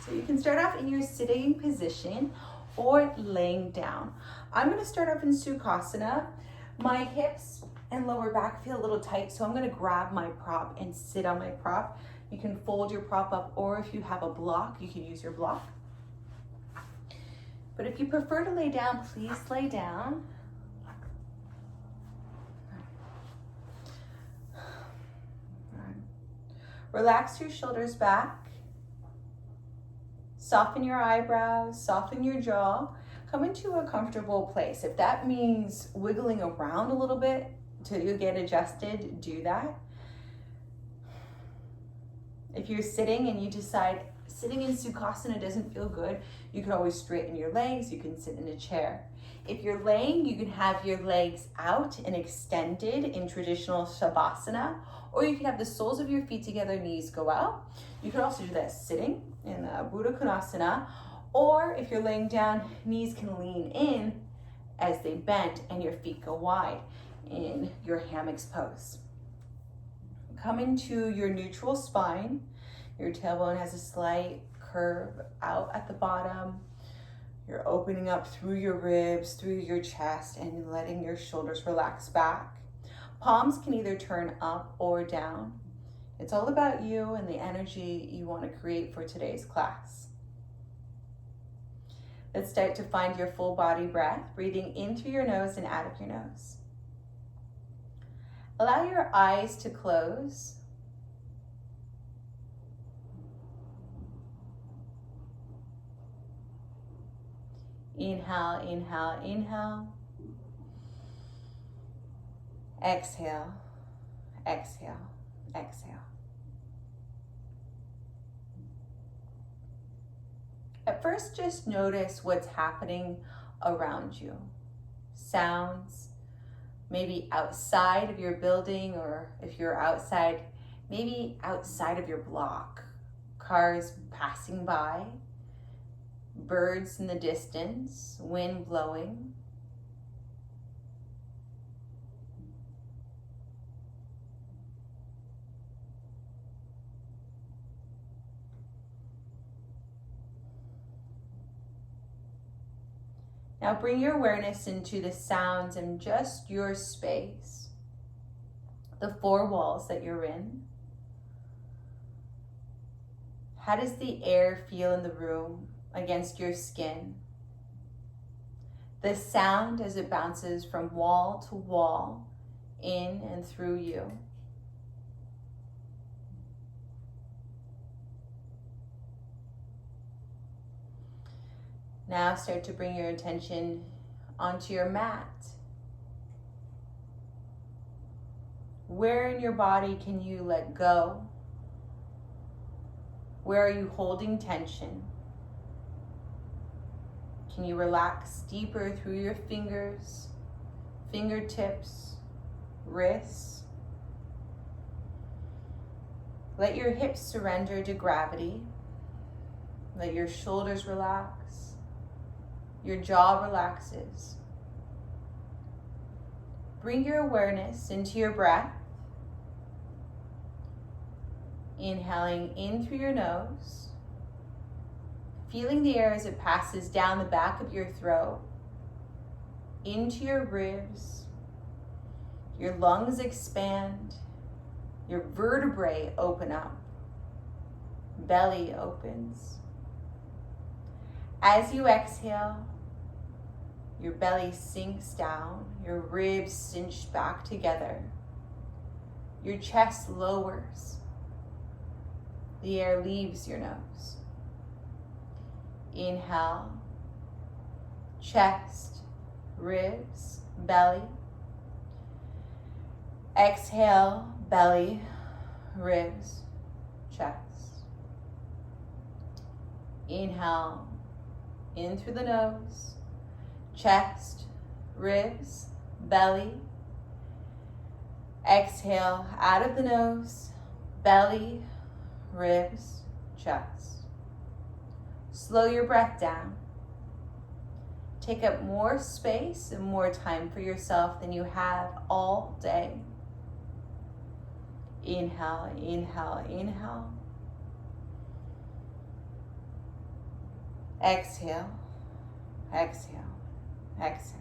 So you can start off in your sitting position or laying down. I'm going to start off in Sukhasana. My hips and lower back feel a little tight, so I'm going to grab my prop and sit on my prop. You can fold your prop up, or if you have a block, you can use your block. But if you prefer to lay down, please lay down. Relax your shoulders back. Soften your eyebrows, soften your jaw. Come into a comfortable place. If that means wiggling around a little bit till you get adjusted, do that. If you're sitting and you decide sitting in Sukhasana doesn't feel good, you can always straighten your legs. You can sit in a chair. If you're laying, you can have your legs out and extended in traditional Shavasana, or you can have the soles of your feet together, knees go out. You can also do that sitting in Buddha Konasana, or if you're laying down, knees can lean in as they bend and your feet go wide in your hammocks pose. Come into your neutral spine. Your tailbone has a slight curve out at the bottom. You're opening up through your ribs, through your chest, and letting your shoulders relax back. Palms can either turn up or down. It's all about you and the energy you want to create for today's class. Let's start to find your full body breath, breathing in through your nose and out of your nose. Allow your eyes to close. Inhale, inhale, inhale. Exhale, exhale, exhale. At first, just notice what's happening around you. Sounds, maybe outside of your building, or if you're outside, maybe outside of your block. Cars passing by, birds in the distance, wind blowing. Now bring your awareness into the sounds in just your space, the four walls that you're in. How does the air feel in the room against your skin? The sound as it bounces from wall to wall, in and through you. Now start to bring your attention onto your mat. Where in your body can you let go? Where are you holding tension? Can you relax deeper through your fingers, fingertips, wrists? Let your hips surrender to gravity. Let your shoulders relax. Your jaw relaxes. Bring your awareness into your breath. Inhaling in through your nose. Feeling the air as it passes down the back of your throat, into your ribs. Your lungs expand. Your vertebrae open up. Belly opens. As you exhale, your belly sinks down, your ribs cinch back together, your chest lowers, the air leaves your nose. Inhale, chest, ribs, belly. Exhale, belly, ribs, chest. Inhale, in through the nose, chest, ribs, belly. Exhale out of the nose, belly, ribs, chest. Slow your breath down. Take up more space and more time for yourself than you have all day. Inhale, inhale, inhale. Exhale, exhale, exhale.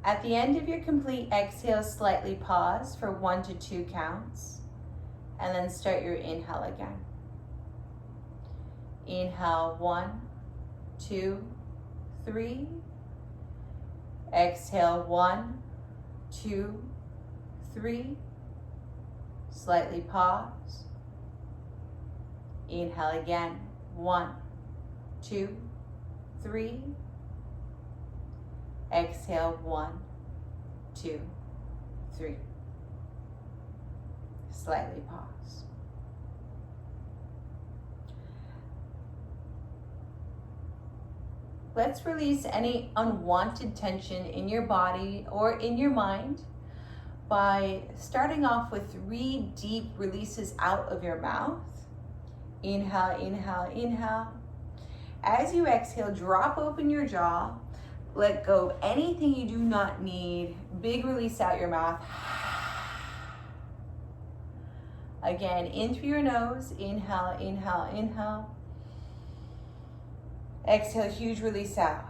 At the end of your complete exhale, slightly pause for 1 to 2 counts, and then start your inhale again. Inhale, 1, 2, 3. Exhale, 1, 2, 3. Slightly pause. Inhale again, 1, 2, 3. Exhale, 1, 2, 3. Slightly pause. Let's release any unwanted tension in your body or in your mind by starting off with 3 deep releases out of your mouth. Inhale, inhale, inhale. As you exhale, drop open your jaw. Let go of anything you do not need. Big release out your mouth. Again, in through your nose. Inhale, inhale, inhale. Exhale, huge release out.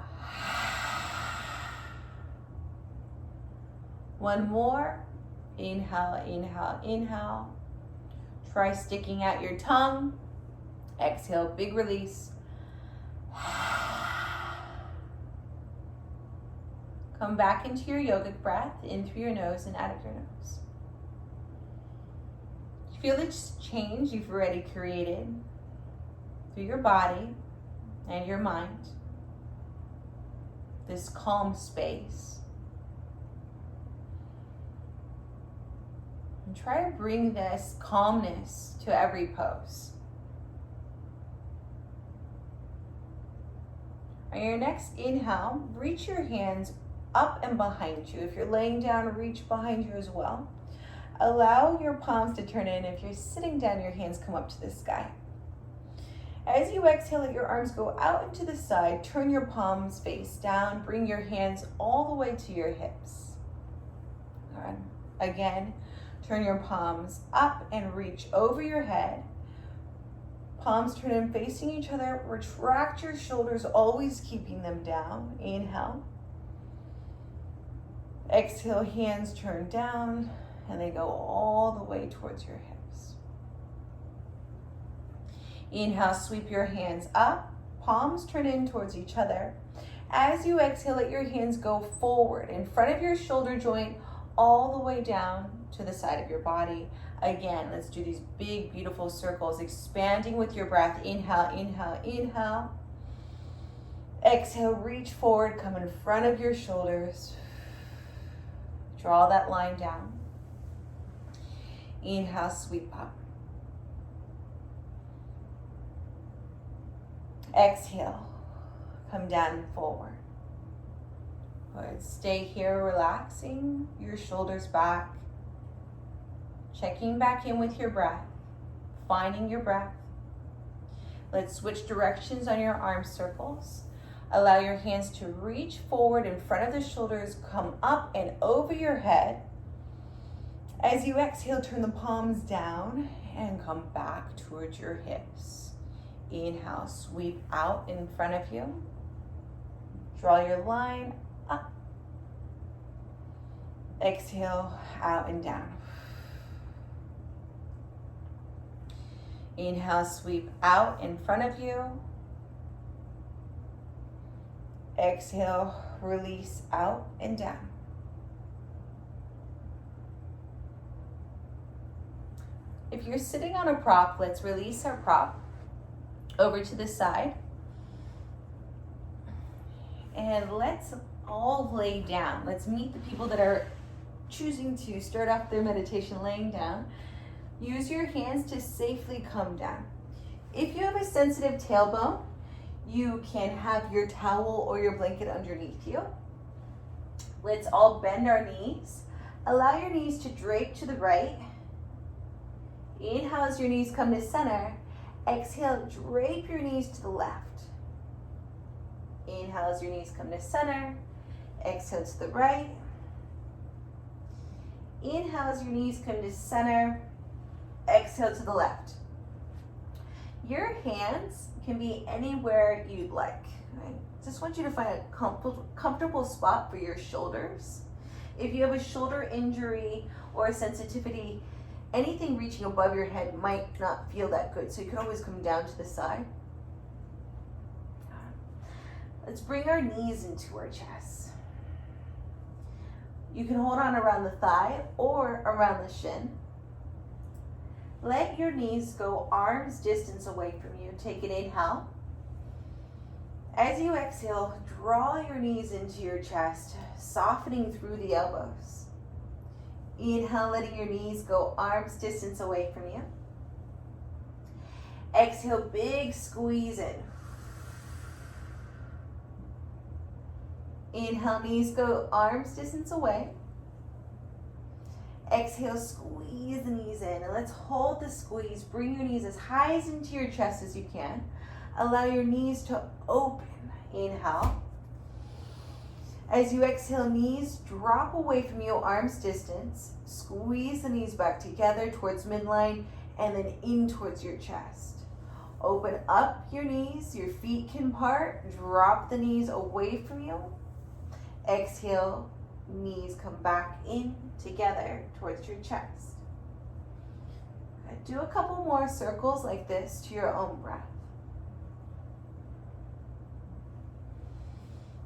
One more. Inhale, inhale, inhale. Try sticking out your tongue. Exhale, big release. Come back into your yogic breath, in through your nose and out of your nose. Feel this change you've already created through your body and your mind. This calm space. And try to bring this calmness to every pose. On your next inhale, reach your hands up and behind you. If you're laying down, reach behind you as well. Allow your palms to turn in. If you're sitting down, your hands come up to the sky. As you exhale, let your arms go out and to the side. Turn your palms face down. Bring your hands all the way to your hips. Good. Again, turn your palms up and reach over your head. Palms turn in facing each other. Retract your shoulders, always keeping them down. Inhale. Exhale, hands turn down, and they go all the way towards your hips. Inhale, sweep your hands up. Palms turn in towards each other. As you exhale, let your hands go forward in front of your shoulder joint, all the way down to the side of your body. Again, let's do these big, beautiful circles, expanding with your breath. Inhale, inhale, inhale. Exhale, reach forward, come in front of your shoulders. Draw that line down. Inhale, sweep up. Exhale, come down and forward. Good. Stay here, relaxing your shoulders back. Checking back in with your breath. Finding your breath. Let's switch directions on your arm circles. Allow your hands to reach forward in front of the shoulders, come up and over your head. As you exhale, turn the palms down and come back towards your hips. Inhale, sweep out in front of you. Draw your line up. Exhale, out and down. Inhale, sweep out in front of you. Exhale, release out and down. If you're sitting on a prop, let's release our prop over to the side. And let's all lay down. Let's meet the people that are choosing to start off their meditation laying down. Use your hands to safely come down. If you have a sensitive tailbone, you can have your towel or your blanket underneath you. Let's all bend our knees. Allow your knees to drape to the right. Inhale as your knees come to center. Exhale, drape your knees to the left. Inhale as your knees come to center. Exhale to the right. Inhale as your knees come to center. Exhale to the left. Your hands can be anywhere you'd like. Right? Just want you to find a comfortable spot for your shoulders. If you have a shoulder injury or a sensitivity, anything reaching above your head might not feel that good, so you can always come down to the side. Let's bring our knees into our chest. You can hold on around the thigh or around the shin. Let your knees go arm's distance away from you. Take an inhale. As you exhale, draw your knees into your chest, softening through the elbows. Inhale, letting your knees go arm's distance away from you. Exhale, big squeeze in. Inhale, knees go arm's distance away. Exhale, squeeze the knees in. And let's hold the squeeze. Bring your knees as high into your chest as you can. Allow your knees to open. Inhale. As you exhale, knees drop away from you, arm's distance. Squeeze the knees back together towards midline and then in towards your chest. Open up your knees. Your feet can part. Drop the knees away from you. Exhale, knees come back in together towards your chest. Do a couple more circles like this to your own breath.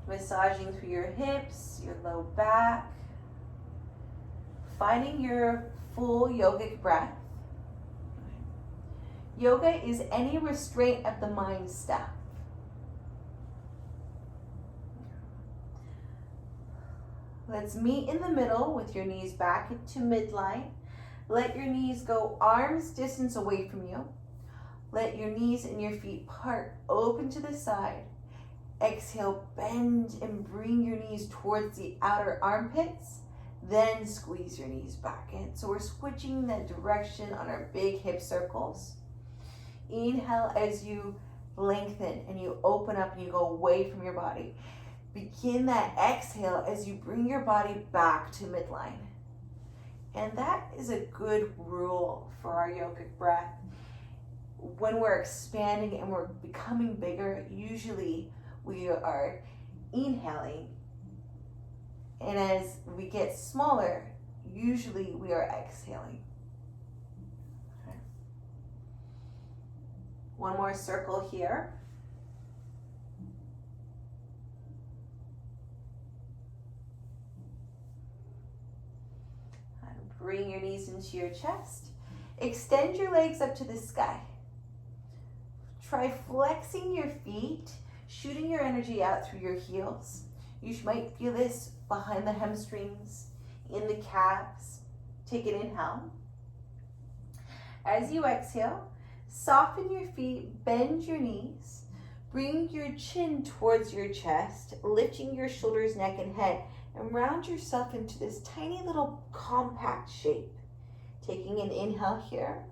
Massaging through your hips, your low back. Finding your full yogic breath. Yoga is any restraint of the mind step. Let's meet in the middle with your knees back to midline. Let your knees go arm's distance away from you. Let your knees and your feet part, open to the side. Exhale, bend and bring your knees towards the outer armpits. Then squeeze your knees back in. So we're switching the direction on our big hip circles. Inhale as you lengthen and you open up and you go away from your body. Begin that exhale as you bring your body back to midline. And that is a good rule for our yogic breath. When we're expanding and we're becoming bigger, usually we are inhaling. And as we get smaller, usually we are exhaling. Okay. One more circle here. Bring your knees into your chest. Extend your legs up to the sky. Try flexing your feet, shooting your energy out through your heels. You might feel this behind the hamstrings, in the calves. Take an inhale. As you exhale, soften your feet, bend your knees. Bring your chin towards your chest, lifting your shoulders, neck, and head. And round yourself into this tiny little compact shape. Taking an inhale here.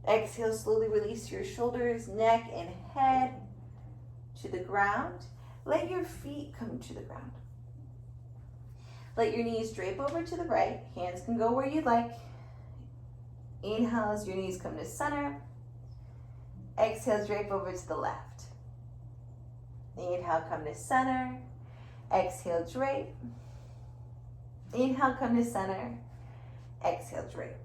Exhale, slowly release your shoulders, neck, and head to the ground. Let your feet come to the ground. Let your knees drape over to the right. Hands can go where you'd like. Inhale as your knees come to center. Exhale, drape over to the left. Inhale, come to center. Exhale, drape. Inhale, come to center. Exhale, drape.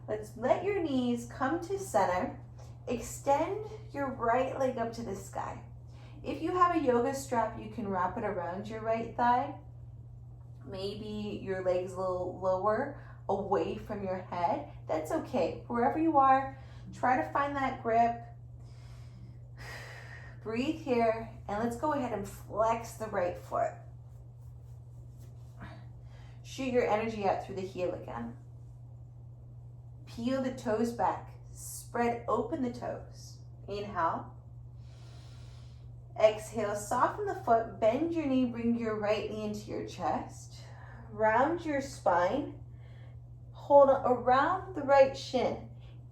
Let's let your knees come to center. Extend your right leg up to the sky. If you have a yoga strap, you can wrap it around your right thigh. Maybe your leg's a little lower, away from your head. That's okay. Wherever you are, try to find that grip. Breathe here, and let's go ahead and flex the right foot. Shoot your energy out through the heel again. Peel the toes back. Spread open the toes. Inhale. Exhale, soften the foot, bend your knee, bring your right knee into your chest. Round your spine. Hold around the right shin.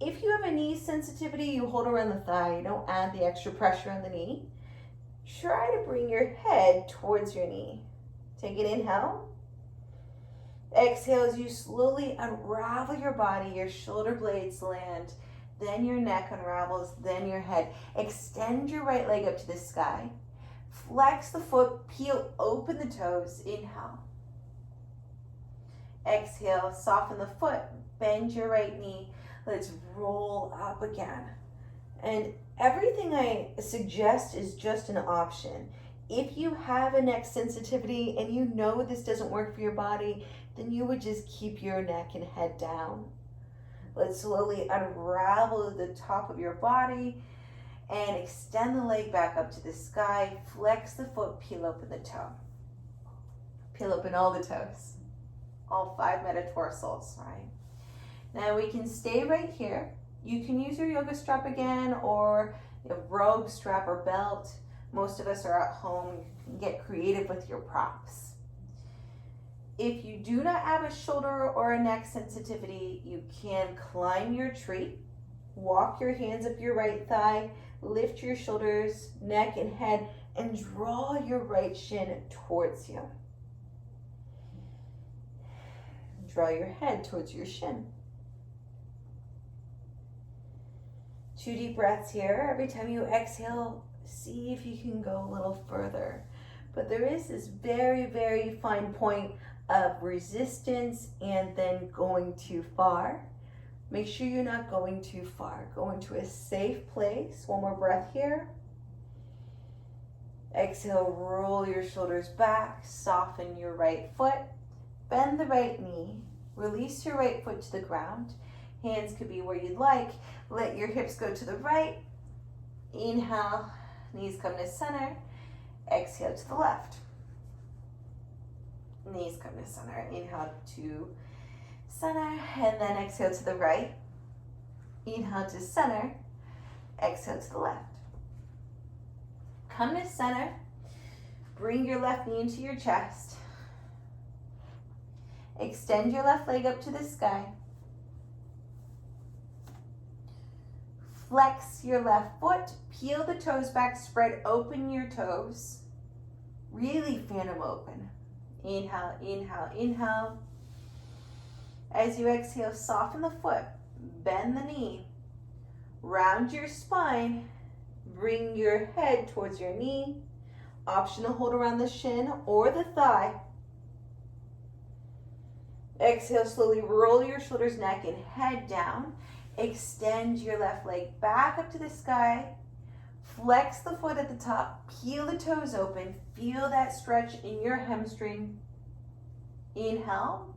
If you have a knee sensitivity, you hold around the thigh. You don't add the extra pressure on the knee. Try to bring your head towards your knee. Take an inhale. Exhale as you slowly unravel your body, your shoulder blades land, then your neck unravels, then your head. Extend your right leg up to the sky. Flex the foot, peel open the toes. Inhale. Exhale, soften the foot, bend your right knee. Let's roll up again. And everything I suggest is just an option. If you have a neck sensitivity and you know this doesn't work for your body, then you would just keep your neck and head down. Let's slowly unravel the top of your body and extend the leg back up to the sky. Flex the foot, peel open the toe. Peel open all the toes. All 5 metatarsals, right? Now we can stay right here. You can use your yoga strap again or a robe, strap, or belt. Most of us are at home. You can get creative with your props. If you do not have a shoulder or a neck sensitivity, you can climb your tree. Walk your hands up your right thigh. Lift your shoulders, neck, and head, and draw your right shin towards you. Draw your head towards your shin. 2 deep breaths here. Every time you exhale, see if you can go a little further. But there is this very, very fine point of resistance and then going too far. Make sure you're not going too far. Go into a safe place. 1 more breath here. Exhale, roll your shoulders back. Soften your right foot. Bend the right knee. Release your right foot to the ground. Hands could be where you'd like. Let your hips go to the right. Inhale, knees come to center. Exhale to the left. Knees come to center. Inhale to center, and then exhale to the right. Inhale to center. Exhale to the left. Come to center. Bring your left knee into your chest. Extend your left leg up to the sky. Flex your left foot. Peel the toes back. Spread open your toes. Really fan them open. Inhale, inhale, inhale. As you exhale, soften the foot. Bend the knee. Round your spine. Bring your head towards your knee. Optional hold around the shin or the thigh. Exhale, slowly roll your shoulders, neck, and head down. Extend your left leg back up to the sky. Flex the foot at the top. Peel the toes open. Feel that stretch in your hamstring. Inhale.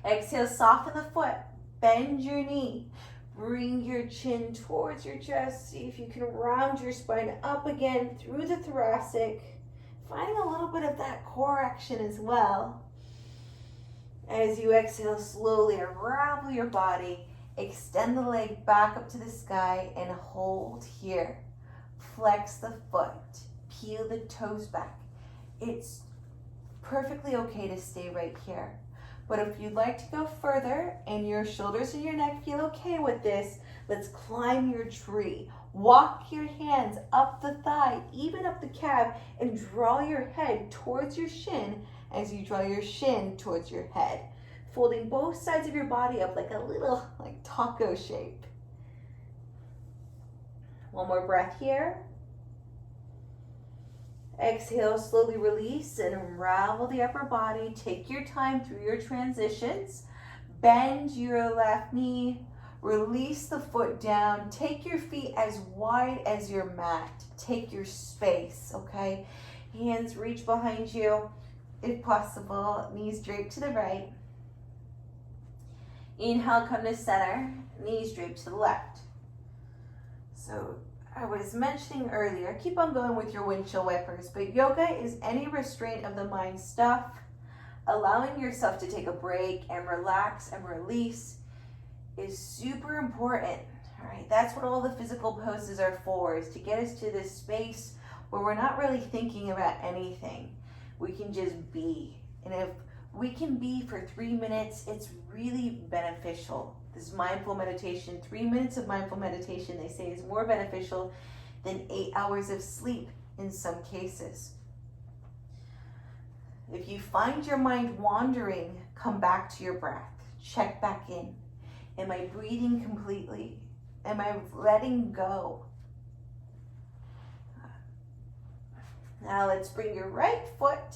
Exhale, soften the foot. Bend your knee. Bring your chin towards your chest. See if you can round your spine up again through the thoracic. Finding a little bit of that core action as well. As you exhale, slowly unravel your body. Extend the leg back up to the sky and hold here. Flex the foot. Peel the toes back. It's perfectly okay to stay right here. But if you'd like to go further and your shoulders and your neck feel okay with this, let's climb your tree. Walk your hands up the thigh, even up the calf, and draw your head towards your shin as you draw your shin towards your head. Folding both sides of your body up like a little taco shape. 1 more breath here. Exhale, slowly release and unravel the upper body. Take your time through your transitions. Bend your left knee. Release the foot down. Take your feet as wide as your mat. Take your space, okay? Hands reach behind you if possible. Knees drape to the right. Inhale, come to center. Knees drape to the left. So I was mentioning earlier, keep on going with your windshield wipers, but yoga is any restraint of the mind stuff. Allowing yourself to take a break and relax and release is super important. All right, that's what all the physical poses are for, is to get us to this space where we're not really thinking about anything. We can just be. And if we can be for 3 minutes, it's really beneficial. This mindful meditation, 3 minutes of mindful meditation, they say, is more beneficial than 8 hours of sleep in some cases. If you find your mind wandering, come back to your breath. Check back in. Am I breathing completely? Am I letting go? Now let's bring your right foot.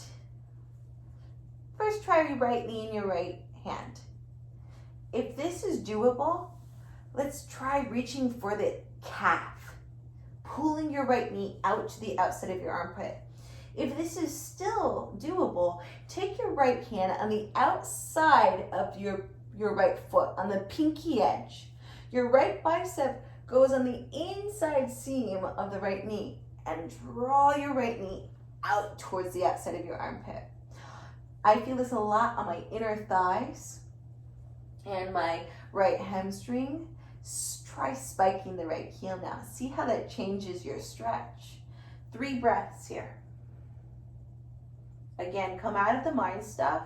First, try your right knee in your right hand. If this is doable, let's try reaching for the calf, pulling your right knee out to the outside of your armpit. If this is still doable, take your right hand on the outside of your right foot, on the pinky edge. Your right bicep goes on the inside seam of the right knee, and draw your right knee out towards the outside of your armpit. I feel this a lot on my inner thighs and my right hamstring. Try spiking the right heel now. See how that changes your stretch. 3 breaths here. Again, come out of the mind stuff.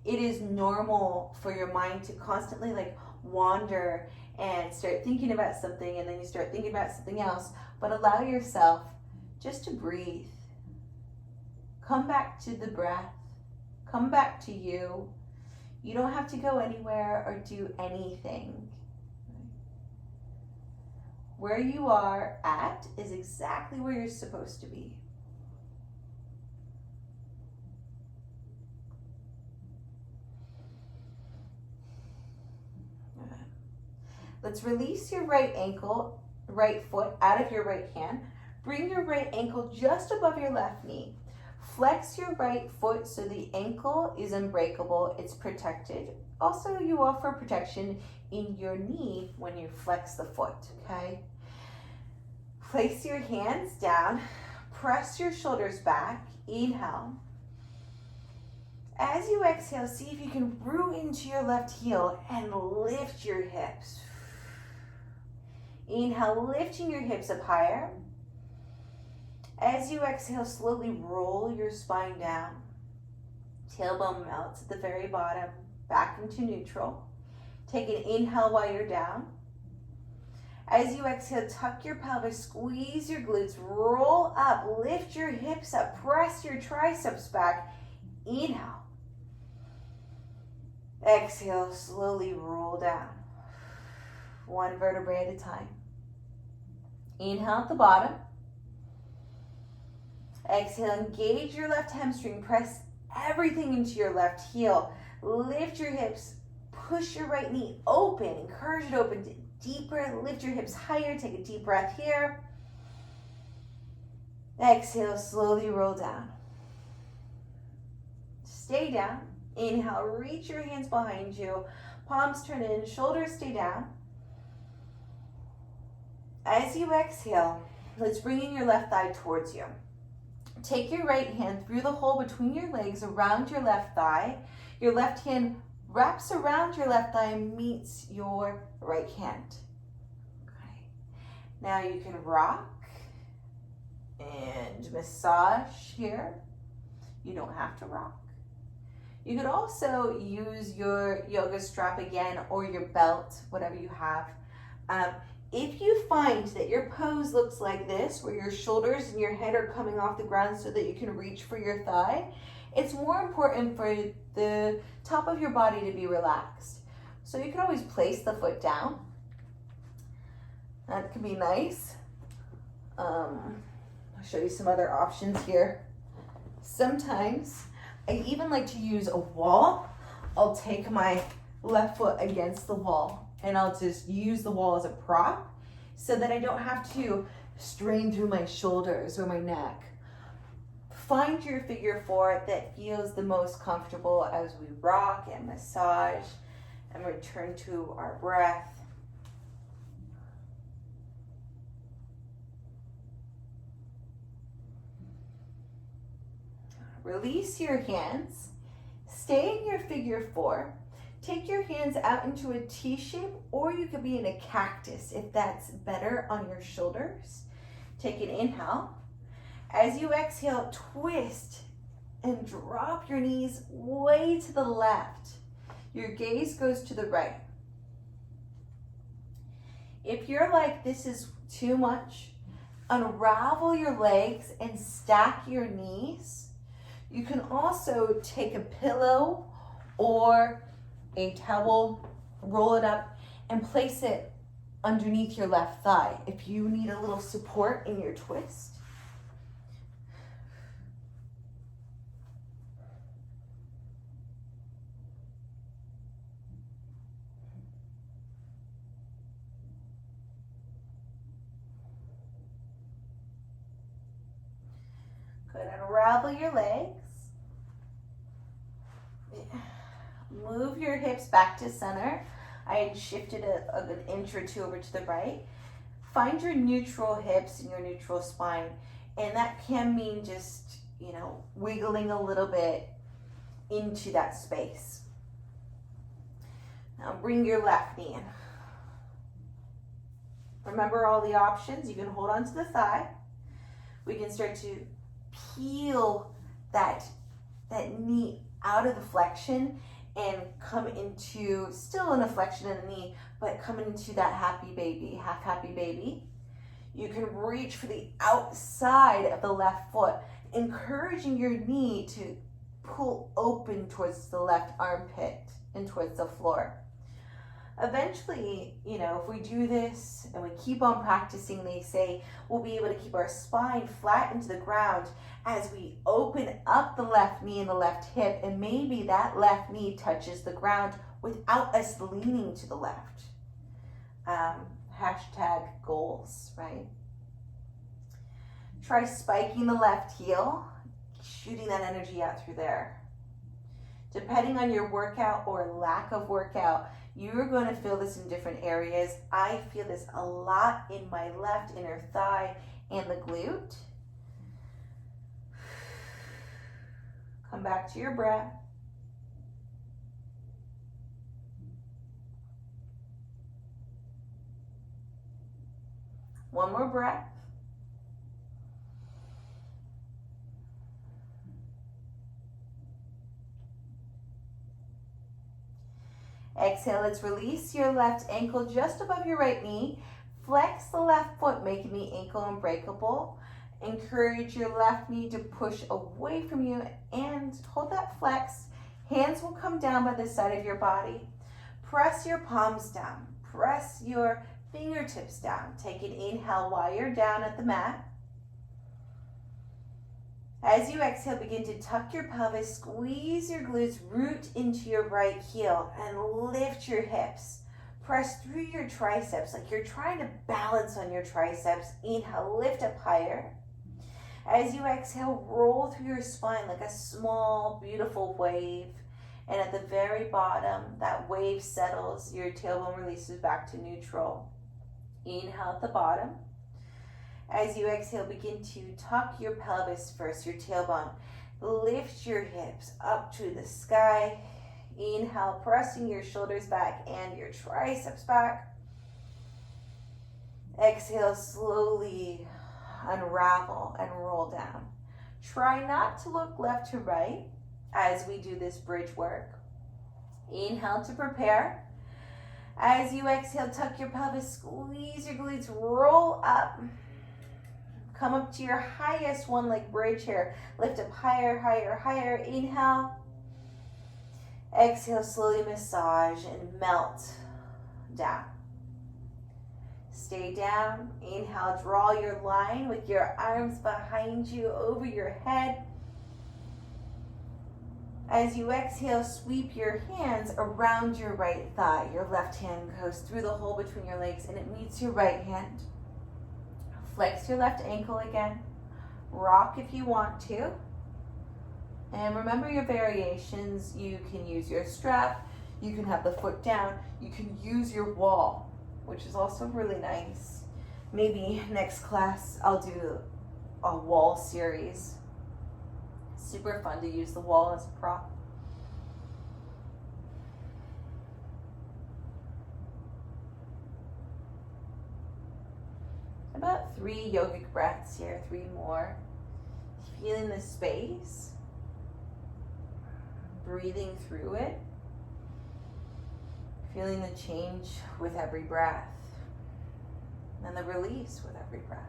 It is normal for your mind to constantly wander and start thinking about something, and then you start thinking about something else, but allow yourself just to breathe. Come back to the breath. Come back to you. You don't have to go anywhere or do anything. Where you are at is exactly where you're supposed to be. Let's release your right foot out of your right hand. Bring your right ankle just above your left knee. Flex your right foot so the ankle is unbreakable, it's protected. Also, you offer protection in your knee when you flex the foot, okay? Place your hands down, press your shoulders back, inhale. As you exhale, see if you can root into your left heel and lift your hips. Inhale, lifting your hips up higher. As you exhale, slowly roll your spine down. Tailbone melts at the very bottom, back into neutral. Take an inhale while you're down. As you exhale, tuck your pelvis, squeeze your glutes, roll up, lift your hips up, press your triceps back. Inhale. Exhale, slowly roll down. 1 vertebrae at a time. Inhale at the bottom. Exhale, engage your left hamstring, press everything into your left heel. Lift your hips, push your right knee open, encourage it open deeper, lift your hips higher, take a deep breath here. Exhale, slowly roll down. Stay down. Inhale, reach your hands behind you, palms turn in, shoulders stay down. As you exhale, let's bring in your left thigh towards you. Take your right hand through the hole between your legs around your left thigh. Your left hand wraps around your left thigh and meets your right hand. Okay. Now you can rock and massage here. You don't have to rock. You could also use your yoga strap again or your belt, whatever you have. If you find that your pose looks like this, where your shoulders and your head are coming off the ground so that you can reach for your thigh, it's more important for the top of your body to be relaxed. So you can always place the foot down. That can be nice. I'll show you some other options here. Sometimes I even like to use a wall. I'll take my left foot against the wall and I'll just use the wall as a prop so that I don't have to strain through my shoulders or my neck. Find your figure 4 that feels the most comfortable as we rock and massage and return to our breath. Release your hands. Stay in your figure 4. Take your hands out into a T shape, or you could be in a cactus if that's better on your shoulders. Take an inhale. As you exhale, twist and drop your knees way to the left. Your gaze goes to the right. If you're like, this is too much, unravel your legs and stack your knees. You can also take a pillow or a towel, roll it up, and place it underneath your left thigh if you need a little support in your twist. Good. Unravel your legs. Move your hips back to center. I had shifted an inch or two over to the right. Find your neutral hips and your neutral spine. And that can mean just, wiggling a little bit into that space. Now bring your left knee in. Remember all the options. You can hold onto the thigh. We can start to peel that knee out of the flexion and come into, still in a flexion in the knee, but come into that happy baby, half happy baby. You can reach for the outside of the left foot, encouraging your knee to pull open towards the left armpit and towards the floor. Eventually, if we do this and we keep on practicing, they say we'll be able to keep our spine flat into the ground as we open up the left knee and the left hip, and maybe that left knee touches the ground without us leaning to the left. Hashtag goals, right? Try spiking the left heel, shooting that energy out through there. Depending on your workout or lack of workout, you're going to feel this in different areas. I feel this a lot in my left inner thigh and the glute. Come back to your breath. One more breath. Exhale, let's release your left ankle just above your right knee. Flex the left foot, making the ankle unbreakable. Encourage your left knee to push away from you and hold that flex. Hands will come down by the side of your body. Press your palms down. Press your fingertips down. Take an inhale while you're down at the mat. As you exhale, begin to tuck your pelvis, squeeze your glutes, root into your right heel, and lift your hips. Press through your triceps like you're trying to balance on your triceps. Inhale, lift up higher. As you exhale, roll through your spine like a small, beautiful wave. And at the very bottom, that wave settles, your tailbone releases back to neutral. Inhale at the bottom. As you exhale, begin to tuck your pelvis first, your tailbone. Lift your hips up to the sky. Inhale, pressing your shoulders back and your triceps back. Exhale, slowly unravel and roll down. Try not to look left to right as we do this bridge work. Inhale to prepare. As you exhale, tuck your pelvis, squeeze your glutes, roll up. Come up to your highest one leg bridge here. Lift up higher, higher, higher. Inhale. Exhale, slowly massage and melt down. Stay down. Inhale, draw your line with your arms behind you over your head. As you exhale, sweep your hands around your right thigh. Your left hand goes through the hole between your legs and it meets your right hand. Flex your left ankle again. Rock if you want to. And remember your variations. You can use your strap. You can have the foot down. You can use your wall, which is also really nice. Maybe next class I'll do a wall series. Super fun to use the wall as a prop. About 3 yogic breaths here, 3 more. Feeling the space, breathing through it, feeling the change with every breath, and the release with every breath.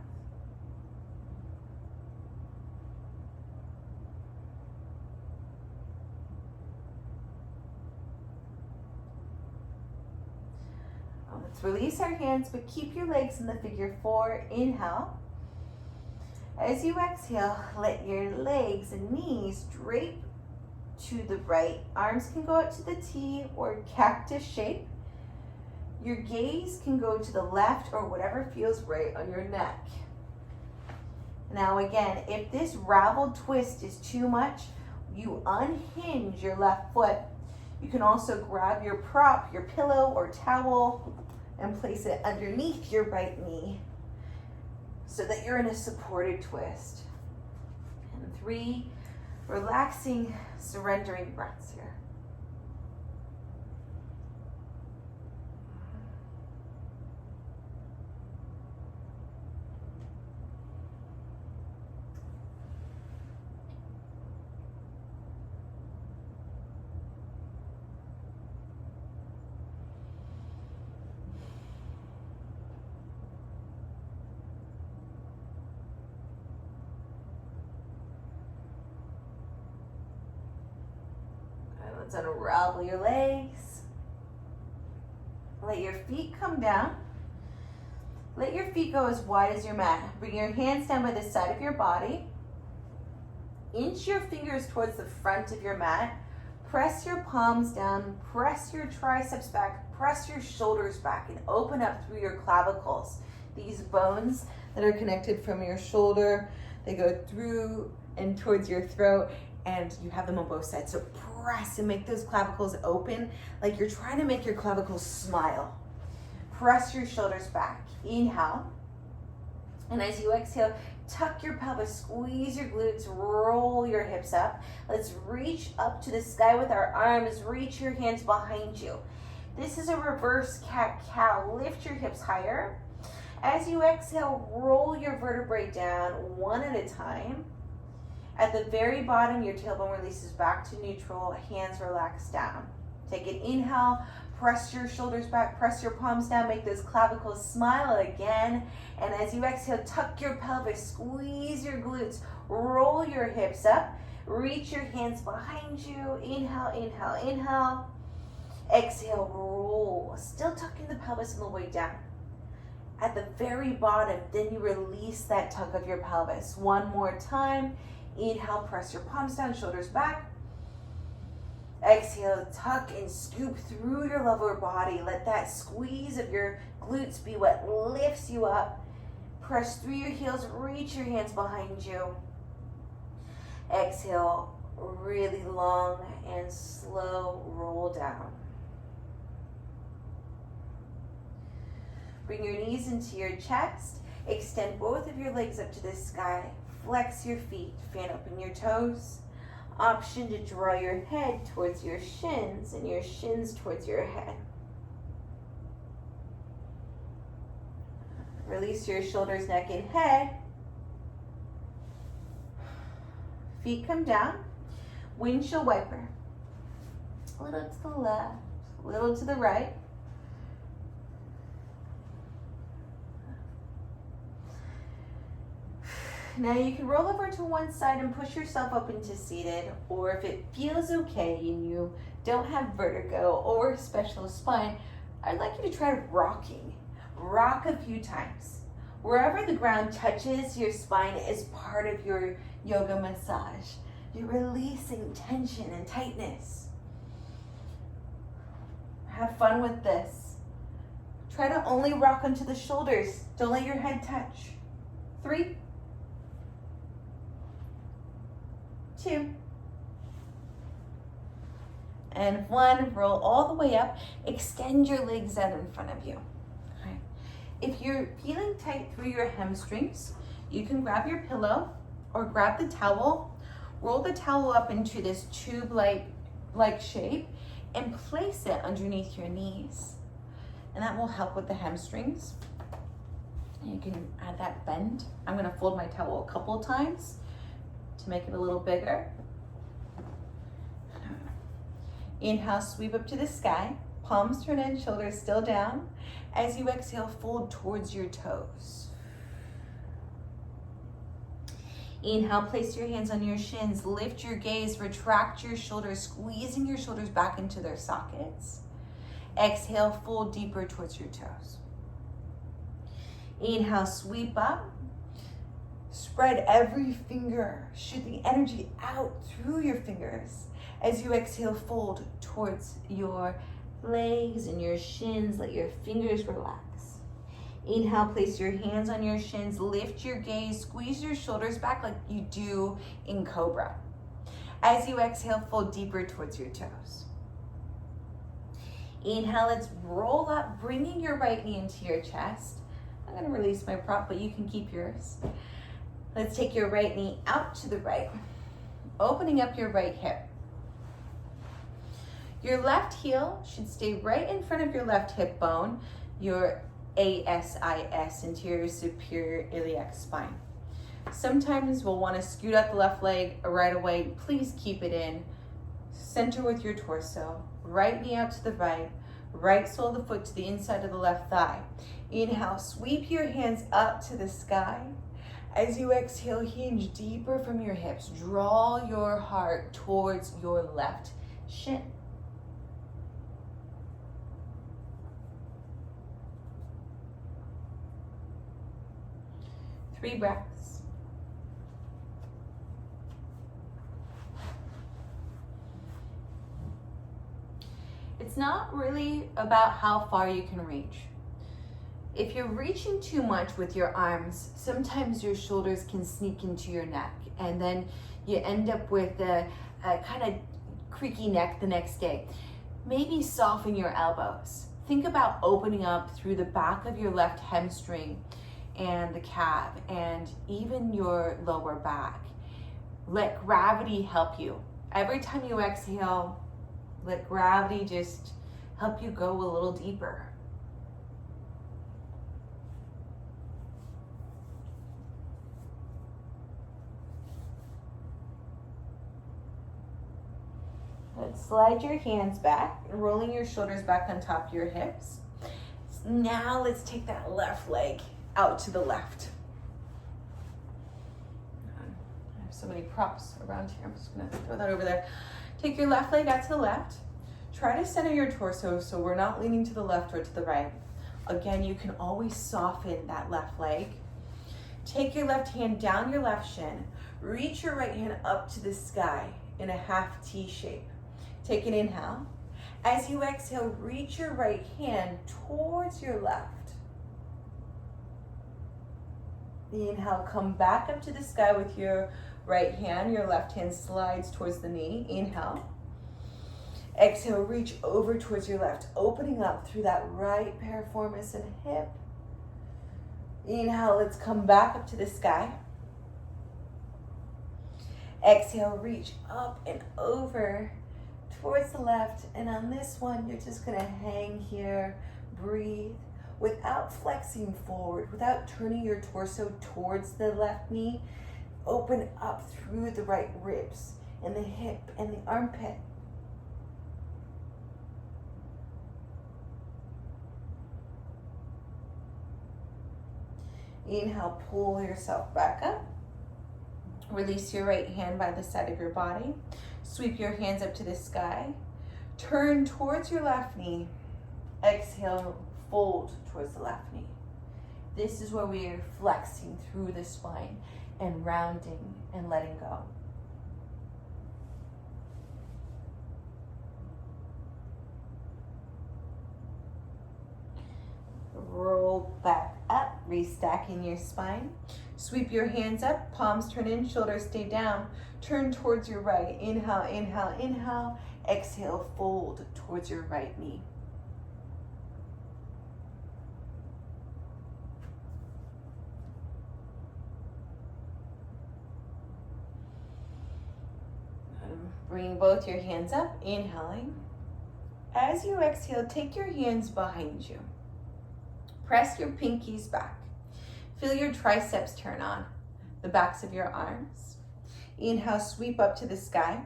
release our hands, but keep your legs in the figure 4. Inhale. As you exhale, let your legs and knees drape to the right. Arms can go out to the T or cactus shape. Your gaze can go to the left or whatever feels right on your neck. Now again, if this raveled twist is too much, you unhinge your left foot. You can also grab your prop, your pillow or towel, and place it underneath your right knee so that you're in a supported twist. And 3, relaxing, surrendering breaths here. Let's unravel your legs. Let your feet come down. Let your feet go as wide as your mat. Bring your hands down by the side of your body. Inch your fingers towards the front of your mat. Press your palms down. Press your triceps back. Press your shoulders back and open up through your clavicles. These bones that are connected from your shoulder, they go through and towards your throat, and you have them on both sides. So press and make those clavicles open like you're trying to make your clavicles smile. Press your shoulders back. Inhale. And as you exhale, tuck your pelvis, squeeze your glutes, roll your hips up. Let's reach up to the sky with our arms. Reach your hands behind you. This is a reverse cat-cow. Lift your hips higher. As you exhale, roll your vertebrae down one at a time. At the very bottom, your tailbone releases back to neutral, hands relax down. Take an inhale, press your shoulders back, press your palms down, make those clavicles smile again. And as you exhale, tuck your pelvis, squeeze your glutes, roll your hips up, reach your hands behind you. Inhale, inhale, inhale. Exhale, roll. Still tucking the pelvis on the way down. At the very bottom, then you release that tug of your pelvis. One more time. Inhale, press your palms down, shoulders back. Exhale, tuck and scoop through your lower body. Let that squeeze of your glutes be what lifts you up. Press through your heels, reach your hands behind you. Exhale, really long and slow roll down. Bring your knees into your chest. Extend both of your legs up to the sky. Flex your feet, fan open your toes. Option to draw your head towards your shins and your shins towards your head. Release your shoulders, neck, and head. Feet come down. Windshield wiper. A little to the left, a little to the right. Now you can roll over to one side and push yourself up into seated, or if it feels okay and you don't have vertigo or special spine, I'd like you to try rocking. Rock a few times. Wherever the ground touches your spine is part of your yoga massage. You're releasing tension and tightness. Have fun with this. Try to only rock onto the shoulders. Don't let your head touch. 3, 2, and 1. Roll all the way up. Extend your legs out in front of you. All right. If you're feeling tight through your hamstrings, you can grab your pillow or grab the towel. Roll the towel up into this tube-like shape and place it underneath your knees. And that will help with the hamstrings. You can add that bend. I'm going to fold my towel a couple times to make it a little bigger. Inhale, sweep up to the sky. Palms turn in, shoulders still down. As you exhale, fold towards your toes. Inhale, place your hands on your shins. Lift your gaze, retract your shoulders, squeezing your shoulders back into their sockets. Exhale, fold deeper towards your toes. Inhale, sweep up. Spread every finger. Shoot the energy out through your fingers. As you exhale, fold towards your legs and your shins. Let your fingers relax. Inhale, place your hands on your shins. Lift your gaze. Squeeze your shoulders back like you do in Cobra. As you exhale, fold deeper towards your toes. Inhale, let's roll up, bringing your right knee into your chest. I'm going to release my prop, but you can keep yours. Let's take your right knee out to the right, opening up your right hip. Your left heel should stay right in front of your left hip bone, your ASIS, anterior superior iliac spine. Sometimes we'll want to scoot out the left leg right away. Please keep it in. Center with your torso. Right knee out to the right. Right sole of the foot to the inside of the left thigh. Inhale, sweep your hands up to the sky. As you exhale, hinge deeper from your hips. Draw your heart towards your left shin. Three breaths. It's not really about how far you can reach. If you're reaching too much with your arms, sometimes your shoulders can sneak into your neck, and then you end up with a kind of creaky neck the next day. Maybe soften your elbows. Think about opening up through the back of your left hamstring and the calf and even your lower back. Let gravity help you. Every time you exhale, let gravity just help you go a little deeper. Let's slide your hands back, rolling your shoulders back on top of your hips. Now let's take that left leg out to the left. I have so many props around here. I'm just gonna throw that over there. Take your left leg out to the left. Try to center your torso so we're not leaning to the left or to the right. Again, you can always soften that left leg. Take your left hand down your left shin. Reach your right hand up to the sky in a half T shape. Take an inhale. As you exhale, reach your right hand towards your left. Inhale, come back up to the sky with your right hand. Your left hand slides towards the knee. Inhale. Exhale, reach over towards your left, opening up through that right piriformis and hip. Inhale, let's come back up to the sky. Exhale, reach up and over towards the left. And on this one, you're just gonna hang here, breathe, without flexing forward, without turning your torso towards the left knee. Open up through the right ribs and the hip and the armpit. Inhale, pull yourself back up. Release your right hand by the side of your body. Sweep your hands up to the sky. Turn towards your left knee. Exhale, fold towards the left knee. This is where we are flexing through the spine and rounding and letting go. Roll back up, restacking your spine. Sweep your hands up, palms turn in, shoulders stay down. Turn towards your right. Inhale, inhale, inhale. Exhale, fold towards your right knee. Bring both your hands up, inhaling. As you exhale, take your hands behind you. Press your pinkies back. Feel your triceps turn on, the backs of your arms. Inhale, sweep up to the sky.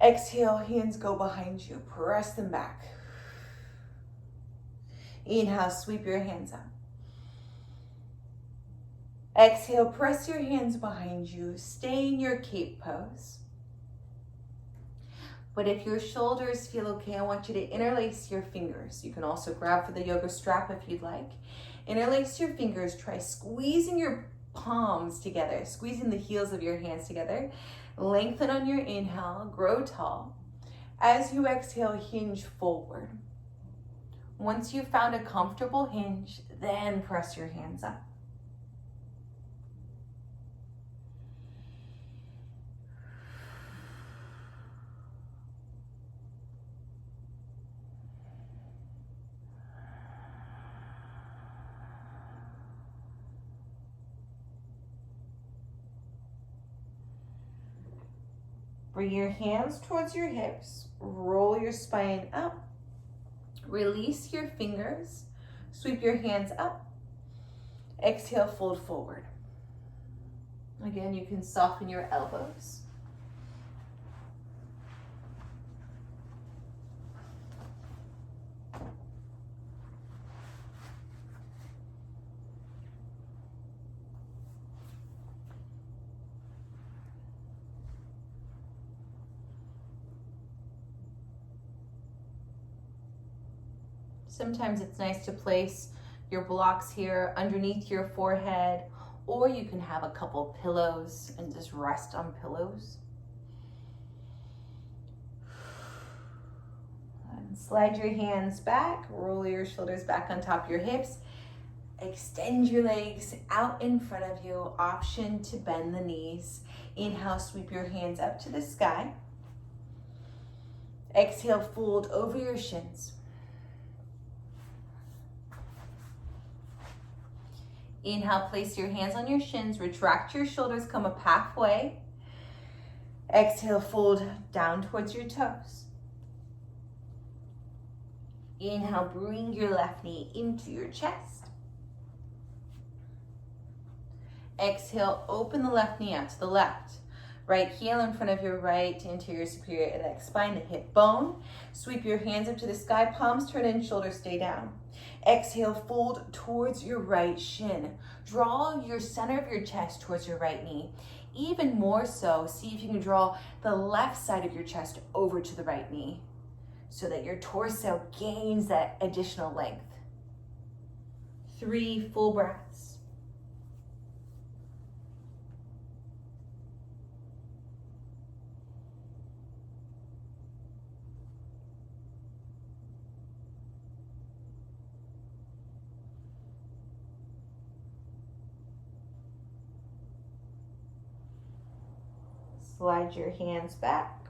Exhale, hands go behind you. Press them back. Inhale, sweep your hands up. Exhale, press your hands behind you. Stay in your cape pose. But if your shoulders feel okay, I want you to interlace your fingers. You can also grab for the yoga strap if you'd like. Interlace your fingers. Try squeezing your palms together, squeezing the heels of your hands together. Lengthen on your inhale, grow tall. As you exhale, hinge forward. Once you've found a comfortable hinge, then press your hands up. Bring your hands towards your hips, roll your spine up, release your fingers, sweep your hands up, exhale, fold forward. Again, you can soften your elbows. Sometimes it's nice to place your blocks here underneath your forehead, or you can have a couple pillows and just rest on pillows. And slide your hands back, roll your shoulders back on top of your hips. Extend your legs out in front of you, option to bend the knees. Inhale, sweep your hands up to the sky. Exhale, fold over your shins. Inhale, place your hands on your shins, retract your shoulders, come up halfway. Exhale, fold down towards your toes. Inhale, bring your left knee into your chest. Exhale, open the left knee out to the left. Right heel in front of your right anterior superior iliac spine, the hip bone. Sweep your hands up to the sky, palms turn in, shoulders stay down. Exhale, fold towards your right shin. Draw your center of your chest towards your right knee. Even more so, see if you can draw the left side of your chest over to the right knee so that your torso gains that additional length. 3 full breaths. Slide your hands back,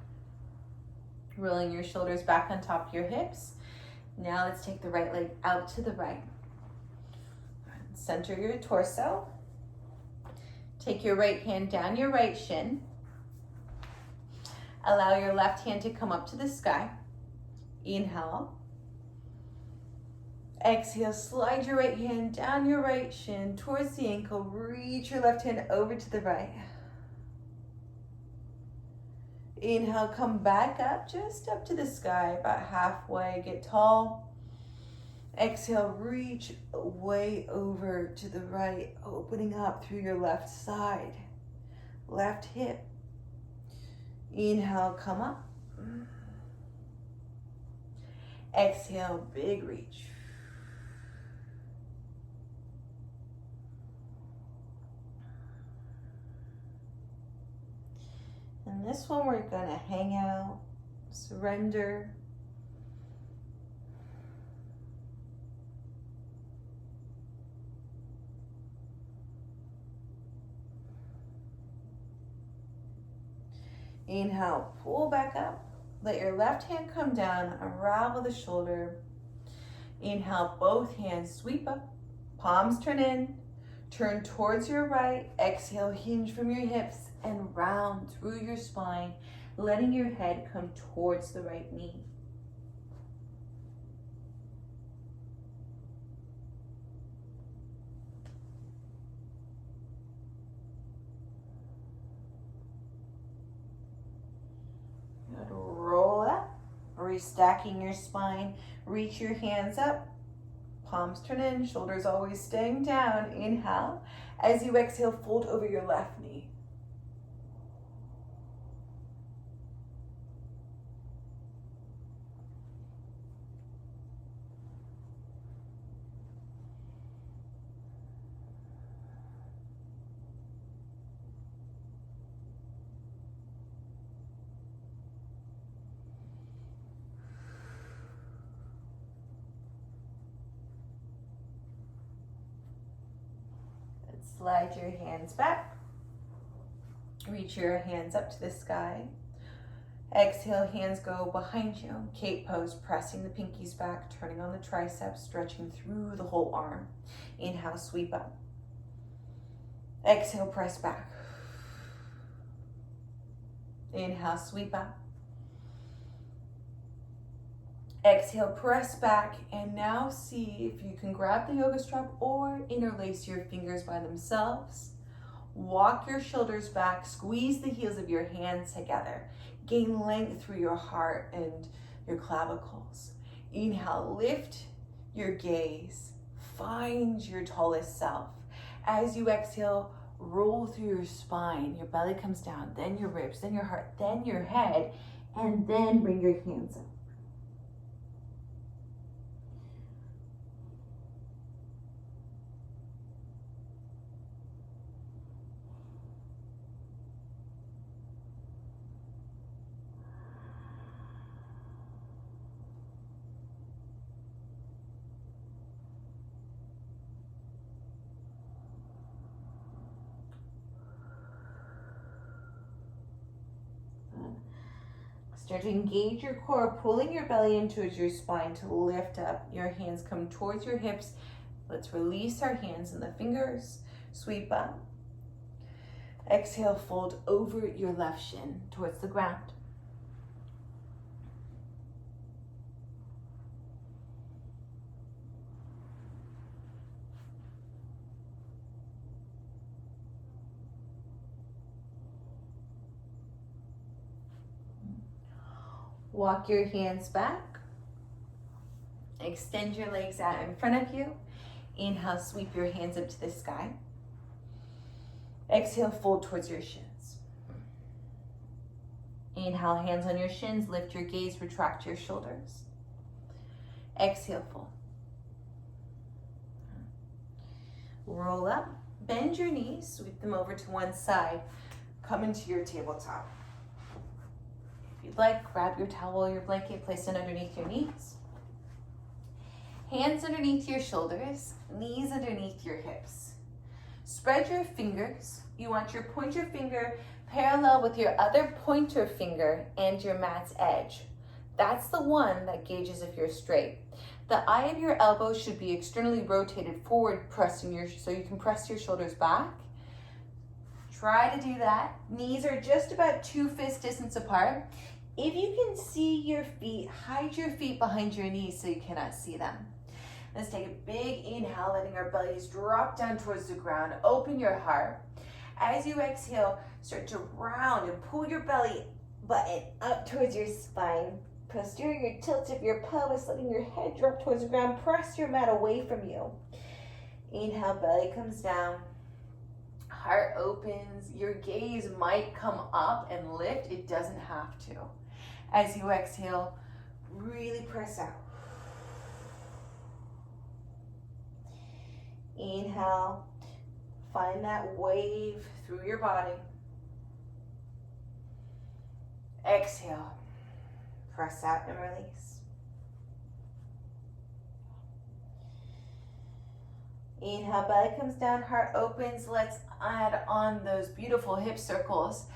rolling your shoulders back on top of your hips. Now let's take the right leg out to the right. Center your torso. Take your right hand down your right shin. Allow your left hand to come up to the sky. Inhale. Exhale, slide your right hand down your right shin towards the ankle. Reach your left hand over to the right. Inhale, come back up, just up to the sky, about halfway, get tall. Exhale, reach way over to the right, opening up through your left side, left hip. Inhale, come up. Exhale, big reach. And this one we're gonna hang out, surrender. Inhale, pull back up. Let your left hand come down, unravel the shoulder. Inhale, both hands sweep up, palms turn in, turn towards your right. Exhale, hinge from your hips and round through your spine, letting your head come towards the right knee. Good. Roll up, restacking your spine. Reach your hands up, palms turn in, shoulders always staying down. Inhale. As you exhale, fold over your left knee. Slide your hands back. Reach your hands up to the sky. Exhale, hands go behind you. Cape pose, pressing the pinkies back, turning on the triceps, stretching through the whole arm. Inhale, sweep up. Exhale, press back. Inhale, sweep up. Exhale, press back, and now see if you can grab the yoga strap or interlace your fingers by themselves. Walk your shoulders back, squeeze the heels of your hands together. Gain length through your heart and your clavicles. Inhale, lift your gaze. Find your tallest self. As you exhale, roll through your spine. Your belly comes down, then your ribs, then your heart, then your head, and then bring your hands up. Start to engage your core, pulling your belly in towards your spine to lift up. Your hands come towards your hips. Let's release our hands and the fingers. Sweep up. Exhale, fold over your left shin towards the ground. Walk your hands back. Extend your legs out in front of you. Inhale, sweep your hands up to the sky. Exhale, fold towards your shins. Inhale, hands on your shins, lift your gaze, retract your shoulders. Exhale, fold. Roll up, bend your knees, sweep them over to one side. Come into your tabletop. If you'd like, grab your towel or your blanket, place it underneath your knees. Hands underneath your shoulders, knees underneath your hips. Spread your fingers. You want your pointer finger parallel with your other pointer finger and your mat's edge. That's the one that gauges if you're straight. The eye of your elbow should be externally rotated forward, so you can press your shoulders back. Try to do that. Knees are just about 2 fist distance apart. If you can see your feet, hide your feet behind your knees so you cannot see them. Let's take a big inhale, letting our bellies drop down towards the ground. Open your heart. As you exhale, start to round and pull your belly button up towards your spine. Posterior tilt of your pelvis, letting your head drop towards the ground. Press your mat away from you. Inhale, belly comes down. Heart opens. Your gaze might come up and lift. It doesn't have to. As you exhale, really press out. Inhale, find that wave through your body. Exhale, press out and release. Inhale, belly comes down, heart opens. Let's add on those beautiful hip circles.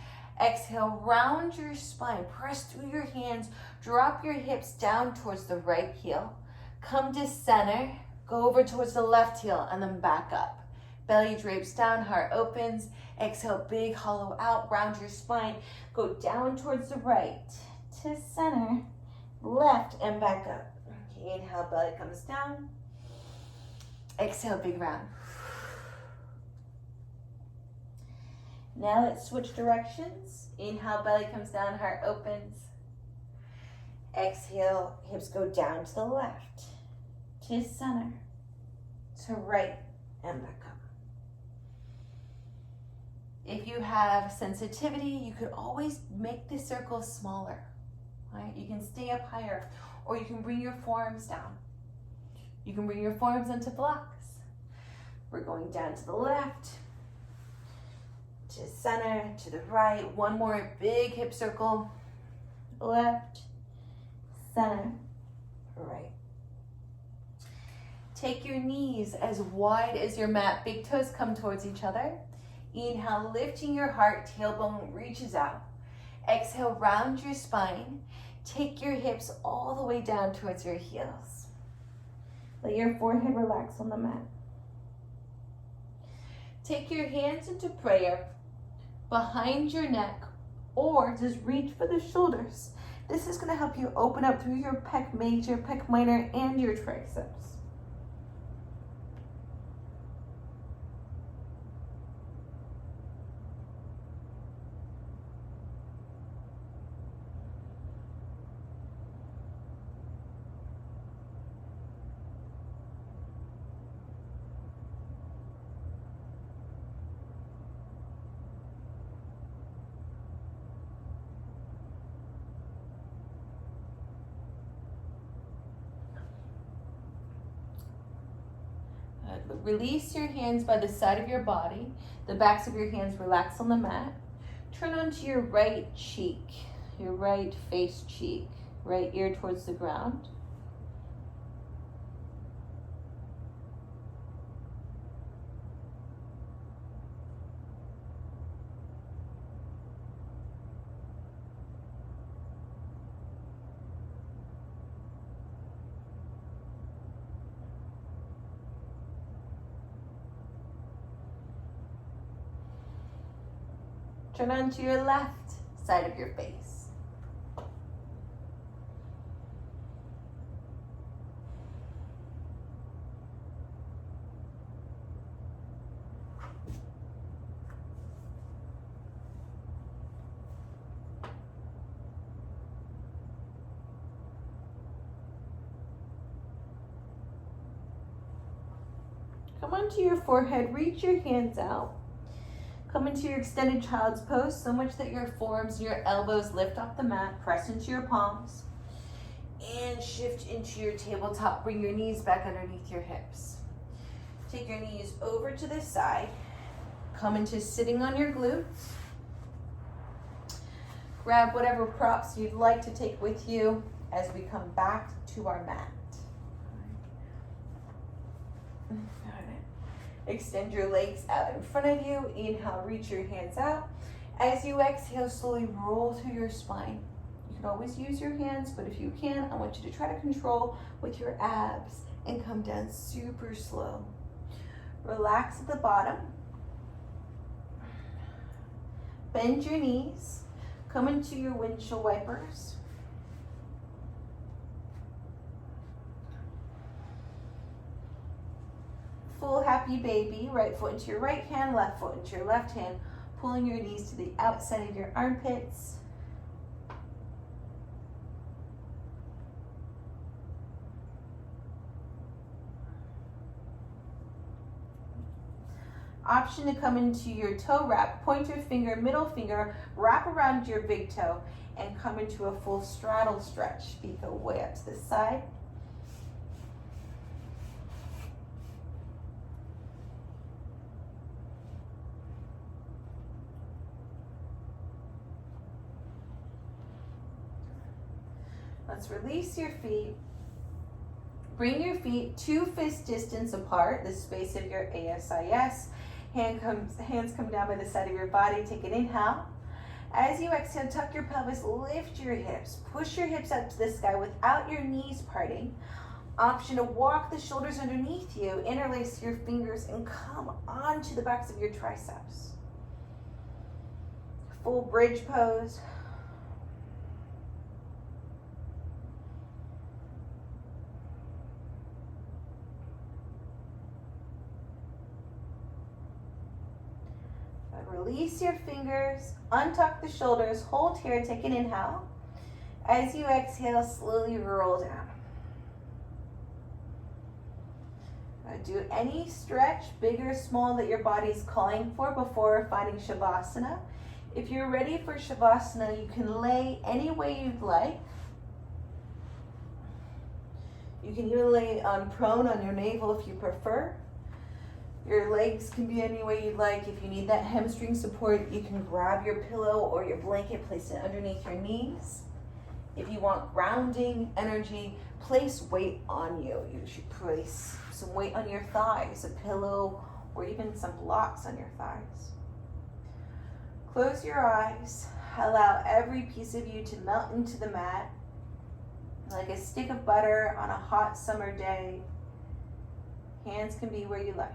Exhale, round your spine, press through your hands, drop your hips down towards the right heel. Come to center, go over towards the left heel, and then back up. Belly drapes down, heart opens. Exhale, big hollow out, round your spine. Go down towards the right, to center, left, and back up. Okay, inhale, belly comes down. Exhale, big round. Now let's switch directions. Inhale, belly comes down, heart opens. Exhale, hips go down to the left, to center, to right, and back up. If you have sensitivity, you could always make the circle smaller, right? You can stay up higher, or you can bring your forearms down. You can bring your forearms into blocks. We're going down to the left, to center, to the right. One more big hip circle. Left, center, right. Take your knees as wide as your mat. Big toes come towards each other. Inhale, lifting your heart, tailbone reaches out. Exhale, round your spine. Take your hips all the way down towards your heels. Let your forehead relax on the mat. Take your hands into prayer behind your neck, or just reach for the shoulders. This is going to help you open up through your pec major, pec minor, and your triceps. Release your hands by the side of your body. The backs of your hands relax on the mat. Turn onto your right cheek, your right face cheek, right ear towards the ground. Turn onto your left side of your face. Come onto your forehead, reach your hands out. Come into your extended child's pose, so much that your forearms and your elbows lift off the mat. Press into your palms. And shift into your tabletop. Bring your knees back underneath your hips. Take your knees over to the side. Come into sitting on your glutes. Grab whatever props you'd like to take with you as we come back to our mat. Extend your legs out in front of you. Inhale, reach your hands out. As you exhale, slowly roll through your spine. You can always use your hands, but if you can, I want you to try to control with your abs and come down super slow. Relax at the bottom. Bend your knees. Come into your windshield wipers. Full happy baby, right foot into your right hand, left foot into your left hand, pulling your knees to the outside of your armpits. Option to come into your toe wrap, pointer finger, middle finger, wrap around your big toe, and come into a full straddle stretch. Feet go way up to the side. Let's release your feet. Bring your feet 2 fist distance apart, the space of your ASIS. Hands come down by the side of your body. Take an inhale. As you exhale, tuck your pelvis, lift your hips. Push your hips up to the sky without your knees parting. Option to walk the shoulders underneath you, interlace your fingers, and come onto the backs of your triceps. Full bridge pose. Release your fingers, untuck the shoulders, hold here, take an inhale. As you exhale, slowly roll down. Do any stretch, big or small, that your body's calling for before finding Shavasana. If you're ready for Shavasana, you can lay any way you'd like. You can even lay on prone on your navel if you prefer. Your legs can be any way you'd like. If you need that hamstring support, you can grab your pillow or your blanket, place it underneath your knees, If you want grounding energy, place weight on you. You should place some weight on your thighs, a pillow, or even some blocks on your thighs. Close your eyes. Allow every piece of you to melt into the mat like a stick of butter on a hot summer day. Hands can be where you like.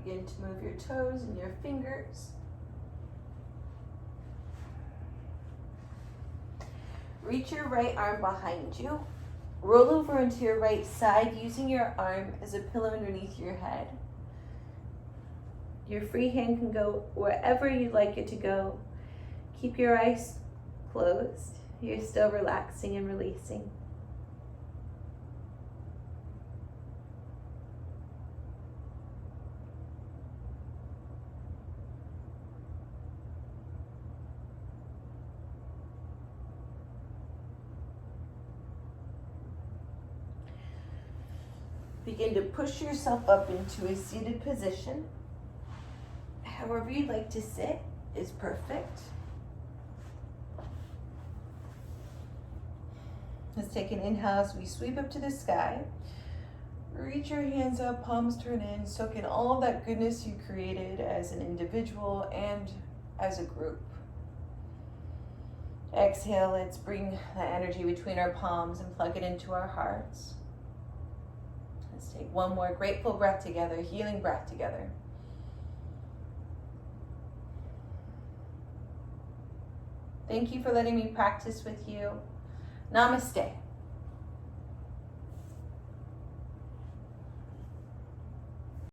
Begin to move your toes and your fingers. Reach your right arm behind you. Roll over into your right side using your arm as a pillow underneath your head. Your free hand can go wherever you'd like it to go. Keep your eyes closed. You're still relaxing and releasing. Begin to push yourself up into a seated position. However you'd like to sit is perfect. Let's take an inhale as we sweep up to the sky. Reach your hands up, palms turn in, soak in all of that goodness you created as an individual and as a group. Exhale, let's bring that energy between our palms and plug it into our hearts. Let's take one more grateful breath together, healing breath together. Thank you for letting me practice with you. Namaste.